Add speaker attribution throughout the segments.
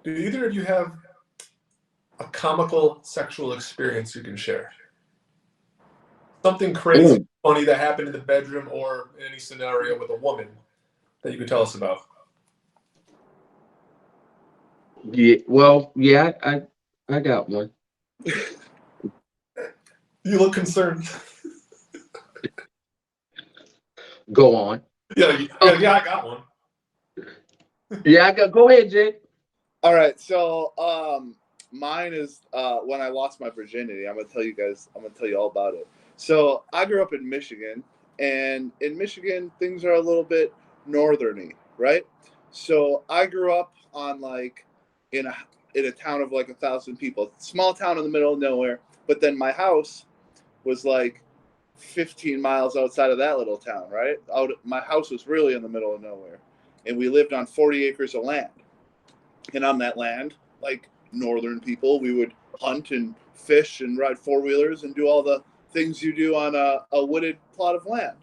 Speaker 1: Do either of you have a comical sexual experience you can share? Something crazy, funny that happened in the bedroom or in any scenario with a woman that you could tell us about?
Speaker 2: Yeah, well, yeah, I got one.
Speaker 1: You look concerned.
Speaker 2: Go on.
Speaker 1: Yeah, I got one.
Speaker 2: Yeah, go ahead, Jake.
Speaker 3: All right, so mine is when I lost my virginity. I'm gonna tell you all about it. So I grew up in Michigan, and in Michigan things are a little bit northerny, right? So I grew up on like in a town of like 1,000 people, small town in the middle of nowhere. But then my house was like 15 miles outside of that little town, right? My house was really in the middle of nowhere, and we lived on 40 acres of land. And on that land, like northern people, we would hunt and fish and ride four-wheelers and do all the things you do on a wooded plot of land.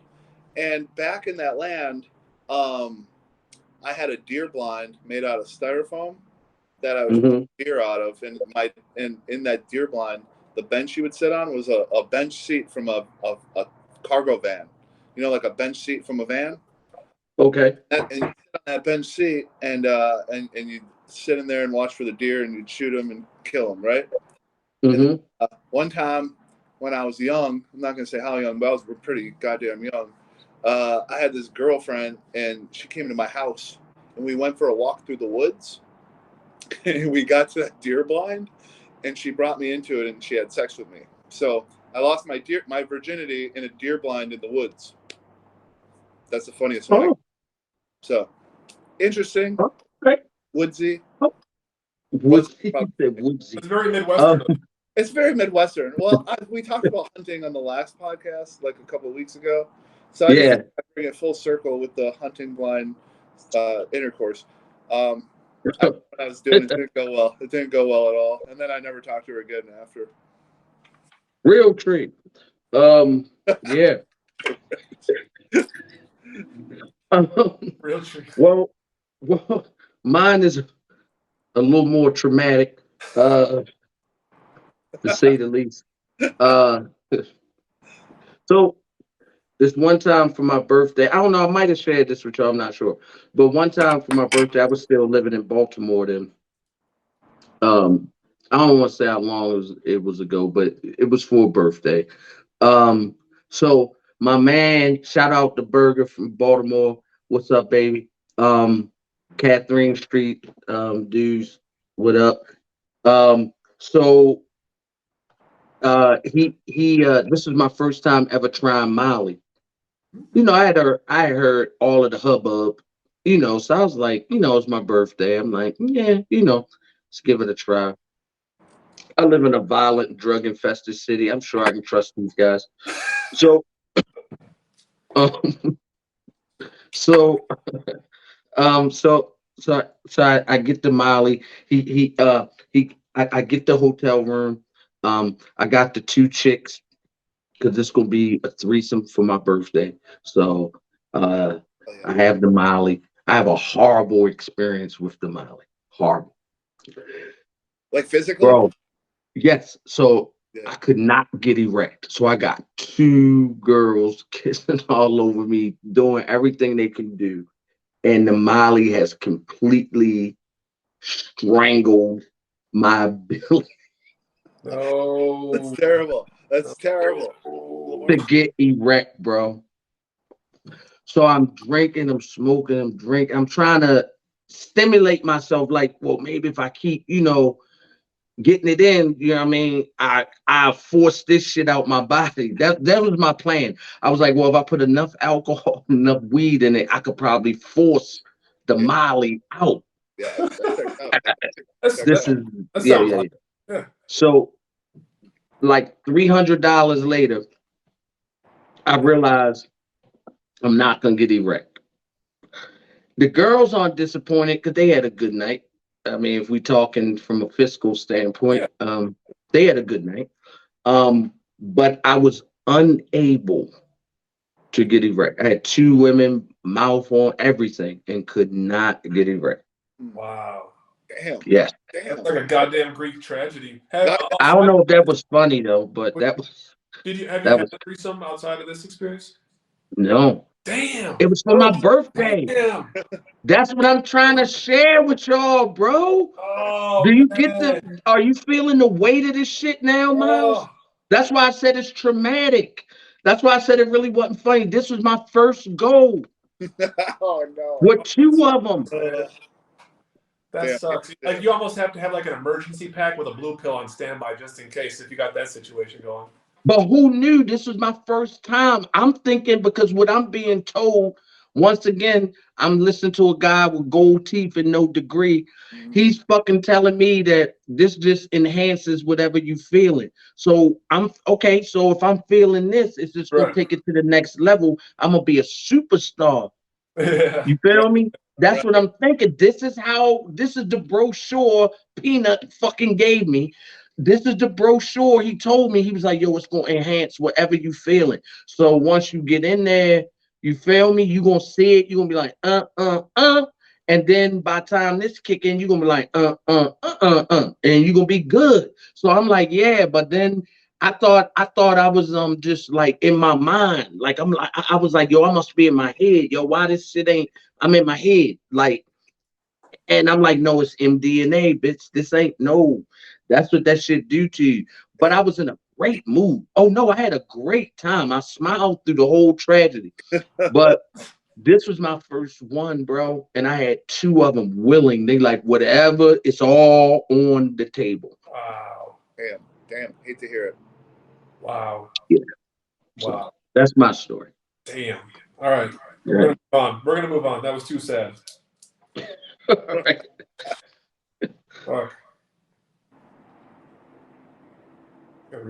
Speaker 3: And back in that land, I had a deer blind made out of styrofoam that I was
Speaker 2: Mm-hmm.
Speaker 3: deer out of. And in that deer blind, the bench you would sit on was a bench seat from a cargo van. You know, like a bench seat from a van.
Speaker 2: Okay.
Speaker 3: And you sit on that bench seat, and you sit in there and watch for the deer, and you'd shoot them and kill them, right? And
Speaker 2: Mm-hmm.
Speaker 3: one time when I was young, I'm not gonna say how young, but I was pretty goddamn young. I had this girlfriend, and she came to my house, and we went for a walk through the woods, and we got to that deer blind, and she brought me into it, and she had sex with me. So I lost my virginity in a deer blind in the woods. That's the funniest one.
Speaker 2: Oh,
Speaker 3: So interesting,
Speaker 2: okay.
Speaker 3: woodsy.
Speaker 2: Woodsy. You said woodsy.
Speaker 1: It's very Midwestern.
Speaker 3: It's very Midwestern. Well, we talked about hunting on the last podcast, like a couple of weeks ago. So I
Speaker 2: Yeah.
Speaker 3: just bring it full circle with the hunting blind intercourse. What I was doing, it didn't go well. It didn't go well at all. And then I never talked to her again after.
Speaker 2: Real treat. Yeah.
Speaker 1: Real true.
Speaker 2: Well, mine is a little more traumatic, to say the least. Uh, so this one time for my birthday, I don't know, I might have shared this with y'all, I'm not sure. But one time for my birthday, I was still living in Baltimore then. I don't want to say how long it was ago, but it was for a birthday. So my man, shout out the burger from Baltimore. What's up, baby? Um, Catherine Street, dudes, what up? So he this was my first time ever trying Molly. I heard all of the hubbub, so I was like, it's my birthday. I'm like, yeah, let's give it a try. I live in a violent, drug infested city. I'm sure I can trust these guys. So, um, so, so I get the Molly. I get the hotel room. I got the two chicks because it's gonna be a threesome for my birthday. So, uh,
Speaker 3: Oh,
Speaker 2: I
Speaker 3: yeah.
Speaker 2: have the Molly. I have a horrible experience with the Molly. Horrible,
Speaker 3: Like physically?
Speaker 2: bro. Yes. So
Speaker 3: Yeah.
Speaker 2: I could not get erect. So I got two girls kissing all over me, doing everything they can do. And the Molly has completely strangled my ability
Speaker 3: That's
Speaker 1: No.
Speaker 3: terrible. That's terrible.
Speaker 2: to get erect, bro. So I'm drinking, I'm smoking, I'm drinking. I'm trying to stimulate myself like, well, maybe if I keep, getting it in, you know what I mean? I force this shit out my body. That was my plan. I was like, well, if I put enough alcohol, enough weed in it, I could probably force the
Speaker 3: Yeah.
Speaker 2: Molly out.
Speaker 3: Yeah. That checks out.
Speaker 1: That's,
Speaker 2: This
Speaker 1: that,
Speaker 2: is
Speaker 1: that
Speaker 2: yeah,
Speaker 1: sounds
Speaker 2: yeah,
Speaker 1: like
Speaker 2: yeah.
Speaker 1: yeah.
Speaker 2: So like $300 later, I realized I'm not gonna get erect. The girls aren't disappointed because they had a good night. I mean, if we talking from a fiscal standpoint,
Speaker 1: Yeah.
Speaker 2: they had a good night. But I was unable to get erect. I had two women, mouth on everything, and could not get erect.
Speaker 1: Wow.
Speaker 3: Damn.
Speaker 2: Yes.
Speaker 3: Damn.
Speaker 1: That's like a goddamn Greek tragedy.
Speaker 2: I don't know if that was funny though, but that was
Speaker 1: Have you had
Speaker 2: that was
Speaker 1: a threesome outside of this experience?
Speaker 2: no.
Speaker 1: Damn.
Speaker 2: It was for my
Speaker 1: Oh,
Speaker 2: birthday.
Speaker 1: damn.
Speaker 2: That's what I'm trying to share with y'all, bro.
Speaker 1: Oh,
Speaker 2: Do you get
Speaker 1: man.
Speaker 2: are you feeling the weight of this shit now, Miles?
Speaker 1: Oh.
Speaker 2: That's why I said it's traumatic. That's why I said it really wasn't funny. This was my first goal
Speaker 3: Oh no.
Speaker 2: with 2 of them.
Speaker 1: That
Speaker 3: Damn.
Speaker 1: sucks. Like you almost have to have like an emergency pack with a blue pill on standby just in case if you got that situation going.
Speaker 2: But who knew this was my first time? I'm thinking because what I'm being told, once again, I'm listening to a guy with gold teeth and no degree. He's fucking telling me that this just enhances whatever you feeling. So I'm okay. So if I'm feeling this, it's just gonna
Speaker 1: Right.
Speaker 2: take it to the next level. I'm gonna be a superstar.
Speaker 1: Yeah.
Speaker 2: You feel me? That's what I'm thinking. This is the brochure Peanut fucking gave me. This is the brochure he told me. He was like, yo, it's gonna enhance whatever you feeling. So once you get in there, you feel me? You're gonna see it, you're gonna be like, and then by the time this kick in, you're gonna be like, and you're gonna be good. So I'm like, yeah, but then I thought I was just like in my mind. Like I was like, yo, I must be in my head. Yo, why this shit ain't I'm in my head. Like, and I'm like, no, it's MDMA, bitch. This ain't no. That's what that shit do to you. But I was in a great mood. Oh no, I had a great time. I smiled through the whole tragedy. But this was my first one, bro. And I had 2 of them willing. They like, whatever, it's all on the table.
Speaker 1: Wow.
Speaker 3: Damn. Hate to hear it.
Speaker 1: Wow.
Speaker 2: Yeah.
Speaker 1: Wow.
Speaker 2: So that's my story.
Speaker 1: Damn. All right.
Speaker 2: Yeah.
Speaker 1: We're gonna move on. We're gonna move on. That was too sad. Fuck. Gotta